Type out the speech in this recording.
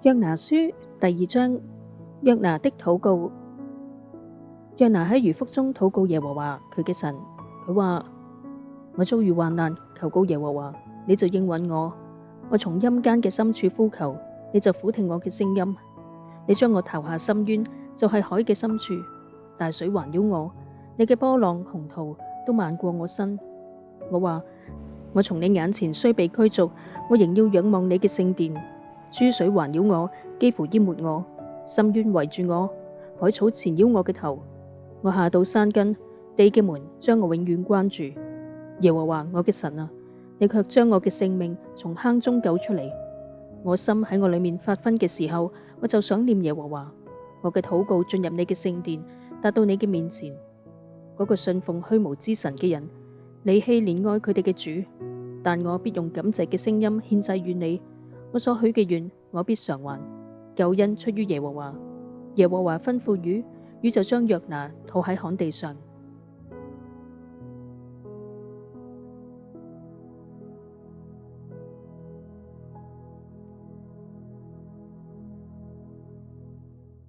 約拿書第2章，約拿的禱告。約拿喺魚腹中禱告耶和華佢嘅神，佢話：我遭遇患難，求告耶和華，你就應允我；我從陰間嘅深處呼求，你就俯聽我嘅聲音。你將我投下深淵，就係海嘅深處，大水環繞我，你嘅波浪洪濤都漫過我身。我話：我從你眼前雖被驅逐，我仍要仰望你嘅聖殿。諸水環繞我，幾乎淹沒我；深淵圍住我，海草纏繞我嘅頭。我下到山根，地嘅門將我永遠關住。耶和華我嘅神啊，你卻將我嘅性命從坑中救出嚟。我心喺我裏面發昏嘅時候，我就想念耶和華。我嘅禱告進入你嘅聖殿，達到你嘅面前。嗰個信奉虛無之神嘅人，離棄憐愛佢哋嘅主，但我必用感謝嘅聲音獻祭於你。我所許嘅願，我必償還。救恩出於耶和華。耶和華吩咐魚，魚就將約拿吐喺旱地上。